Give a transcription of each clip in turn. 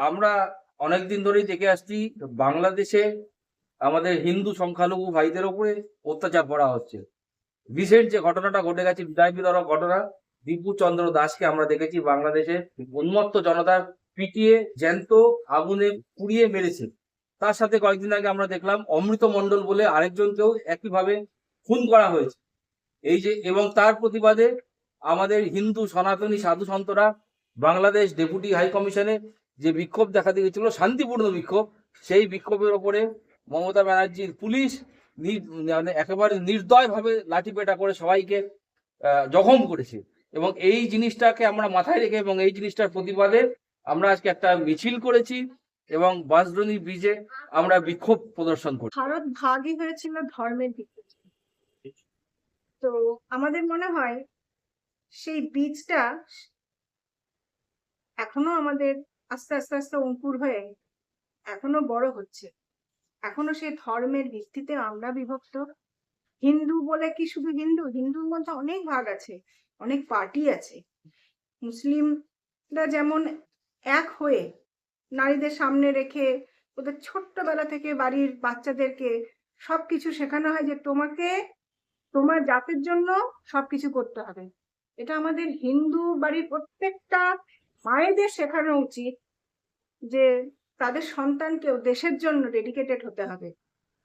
আমরা অনেকদিন ধরেই দেখে আসছি বাংলাদেশে আমাদের হিন্দু সংখ্যালঘু ভাইদের উপরে অত্যাচার করা হচ্ছে। রিসেন্ট যে ঘটনাটা ঘটে গেছে বিদায় বিতরক ঘটনা, দীপু চন্দ্র দাসকে আমরা দেখেছি বাংলাদেশে উন্মত্ত জনতার পিটিয়ে জ্যান্ত আগুনে পুড়িয়ে মেরেছে। তার সাথে কয়েকদিন আগে আমরা দেখলাম অমৃত মণ্ডল বলে আরেকজনকেও একইভাবে খুন করা হয়েছে। এই যে এবং তার প্রতিবাদে আমাদের হিন্দু সনাতনী সাধু সন্তরা বাংলাদেশ ডেপুটি হাই কমিশনে যে বিক্ষোভ দেখাতে গেছিল, শান্তিপূর্ণ বিক্ষোভ, সেই বিক্ষোভের ওপরে মমতা ব্যানার্জির পুলিশ মানে একেবারে নির্দয়ভাবে লাঠিপেটা করে সবাইকে জখম করেছে। এবং এই জিনিসটাকে আমরা মাথায় রেখে এবং এই জিনিসটার প্রতিবাদে আমরা আজকে একটা মিছিল করেছি এবং বাঁশদ্রোণী ব্রিজে আমরা বিক্ষোভ প্রদর্শন করি। ভারত ভাগই হয়েছিল ধর্মের ভিত্তিতে। তো আমাদের মনে হয় সেই বীজটা এখনো আমাদের আস্তে আস্তে আস্তে অঙ্কুর হয়ে এখনো বড় হচ্ছে। এখনো সেই ধর্মের ভিত্তিতে আমরা বিভক্ত। হিন্দু বলে কি শুধু হিন্দু? হিন্দুর মধ্যে অনেক ভাগ আছে, অনেক পার্টি আছে। মুসলিমরা যেমন এক হয়ে নারীদের সামনে রেখে ওদের ছোট্টবেলা থেকে বাড়ির বাচ্চাদেরকে সবকিছু শেখানো হয় যে তোমাকে তোমার জাতের জন্য সবকিছু করতে হবে। এটা আমাদের হিন্দু বাড়ির প্রত্যেকটা মায়েদের শেখানো উচিত যে তাদের সন্তানকেও দেশের জন্য ডেডিকেটেড হতে হবে।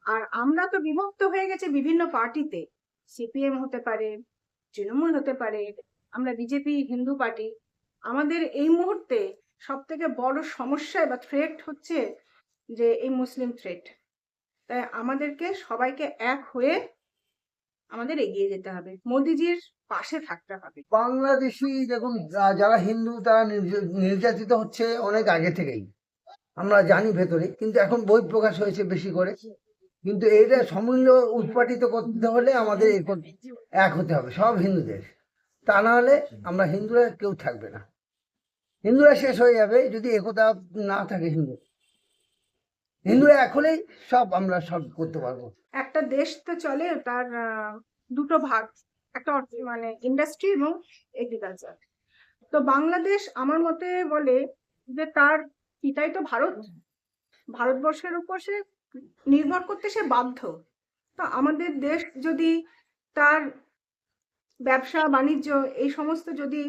আর আমরা তো বিভক্ত হয়ে গেছে বিভিন্ন পার্টিতে, সিপিএম হতে পারে, তৃণমূল হতে পারে, আমরা বিজেপি হিন্দু পার্টি। আমাদের এই মুহূর্তে সব থেকে বড় সমস্যা বা থ্রেট হচ্ছে যে এই মুসলিম থ্রেট। তাই আমাদেরকে সবাইকে এক হয়ে আমাদের এগিয়ে যেতে হবে, মোদিজির পাশে থাকতে হবে। বাংলাদেশি দেখুন, যারা হিন্দু তারা নির্যাতিত হচ্ছে অনেক আগে থেকেই, আমরা জানি ভেতরে, কিন্তু এখন বই প্রকাশ হয়েছে বেশি করে। কিন্তু এইটা সমূল্য উৎপাটিত করতে হলে আমাদের এক হতে হবে সব হিন্দুদের, তা না হলে আমরা হিন্দুরা কেউ থাকবে না, হিন্দুরা শেষ হয়ে যাবে যদি একতা না থাকে। হিন্দুরা এক হলেই সব আমরা সব করতে পারবো। একটা দেশ তো চলে তার দুটো ভাগ, একটা মানে ইন্ডাস্ট্রি এবং এগ্রিকালচার। তো বাংলাদেশ আমার মতে বলে যে তার পিতাই তো ভারত, ভারতবর্ষের উপর সে নির্ভর করতে সে বাধ্য। তো আমাদের দেশ যদি তার ব্যবসা বাণিজ্য এই সমস্ত যদি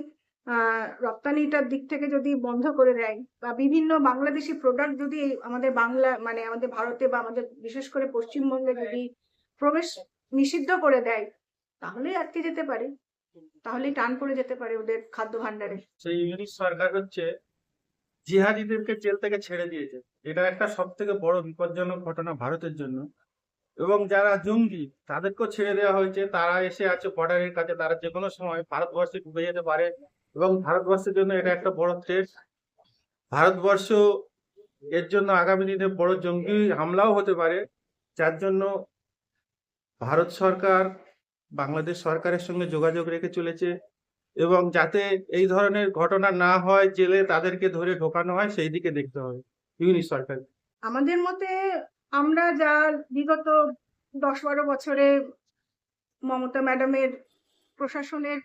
রপ্তানিটার দিক থেকে যদি বন্ধ করে দেয় বা বিভিন্ন বাংলাদেশি প্রোডাক্ট যদি আমাদের বাংলা মানে আমাদের ভারতে বা আমাদের বিশেষ করে পশ্চিমবঙ্গে যদি প্রবেশ নিষিদ্ধ করে দেয়, তাহলেই আটকে যেতে পারে, তাহলেই টান পড়ে যেতে পারে ওদের খাদ্য ভান্ডারে। সেই ইংলিশ সরকার হচ্ছে জিহাদিদেরকে জেল থেকে ছেড়ে দিয়েছে। এটা একটা সব থেকে বড় বিপজ্জনক ঘটনা ভারতের জন্য। এবং যারা জঙ্গি তাদেরকেও ছেড়ে দেওয়া হয়েছে, তারা এসে আছে বর্ডারের কাছে, তারা যে কোনো সময় ভারতবর্ষে ঢুকে যেতে পারে এবং ভারতবর্ষের জন্য এটা একটা বড় থ্রেট। ভারতবর্ষ এর জন্য আগামী দিনে বড় জঙ্গি হামলাও হতে পারে, যার জন্য ভারত সরকার বাংলাদেশ সরকারের সঙ্গে যোগাযোগ রেখে চলেছে এবং যাতে এই ধরনের ঘটনা না হয়, জেলে তাদেরকে ধরে ঢোকানো হয়, সেই দিকে দেখতে হবে ইউনিট সরকার। আমাদের মতে আমরা যা বিগত 10-12 বছরে মমতা ম্যাডামের প্রশাসনের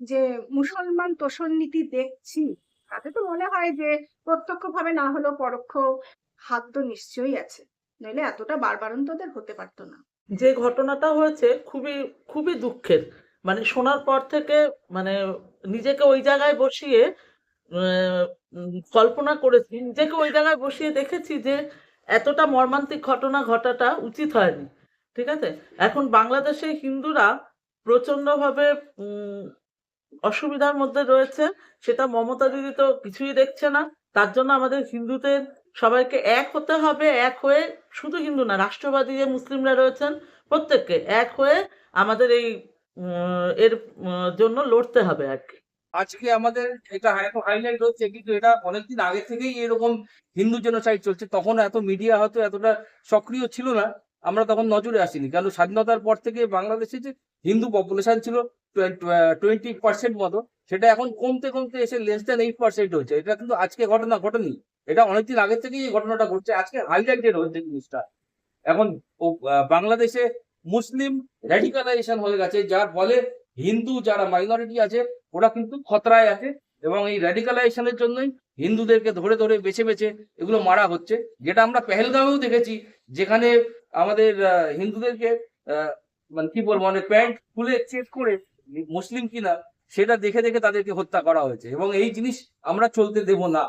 যে মুসলমান তোষণ নীতি দেখছি, তাতে তো মনে হয় যে প্রত্যক্ষভাবে না হলেও পরোক্ষ হাত তো নিশ্চয়ই আছে, নইলে এতটা বাড়বাড়ন্তদের হতে পারতো না। যে ঘটনাটা হয়েছে খুবই খুবই দুঃখের। মানে শোনার পর থেকে মানে নিজেকে ওই জায়গায় বসিয়ে কল্পনা করেছি, নিজেকে ওই জায়গায় বসিয়ে দেখেছি যে এতটা মর্মান্তিক ঘটনা ঘটাটা উচিত হয়নি। ঠিক আছে, এখন বাংলাদেশে হিন্দুরা প্রচন্ডভাবে অসুবিধার মধ্যে রয়েছে, সেটা মমতা দিদি তো কিছুই দেখছে না। তার জন্য আমাদের হিন্দুদের সবাইকে এক হতে হবে, এক হয়ে শুধু হিন্দু না, রাষ্ট্রবাদী যে মুসলিমরা রয়েছেন প্রত্যেককে এক হয়ে আমাদের এই এর জন্য লড়তে হবে আর কি। আজকে আমাদের এটা হাইলাইট হচ্ছে, কিন্তু এটা অনেকদিন আগে থেকেই এরকম হিন্দু জেনোসাইড চলছে। তখন এত মিডিয়া হয়তো এতটা সক্রিয় ছিল না, আমরা তখন নজরে আসিনি। কারণ স্বাধীনতার পর থেকে বাংলাদেশে যে হিন্দু পপুলেশন ছিল 20% মতো, সেটা এখন কমতে কমতে এসে less than 8% হয়েছে। এটা কিন্তু আজকে ঘটনা ঘটেনি, এটা অনেকদিন আগে থেকেই এই ঘটনাটা ঘটছে, আজকে হাইলাইটেড হচ্ছে জিনিসটা। এখন বাংলাদেশে মুসলিম র্যাডিকালাইজেশন হয়ে গেছে, যার ফলে হিন্দু যারা মাইনরিটি আছে ওরা কিন্তু খতরায় আছে এবং এই র্যাডিকালাইজেশনের জন্যই হিন্দুদেরকে ধরে ধরে বেছে বেছে এগুলো মারা হচ্ছে, যেটা আমরা পেহেলগাঁওয়েও দেখেছি, যেখানে আমাদের হিন্দুদেরকে মানে কি বলবো, মানে প্যান্ট খুলে চেক করে মুসলিম কিনা সেটা দেখে দেখে তাদেরকে হত্যা করা হয়েছে, এবং এই জিনিস আমরা চলতে দেব না।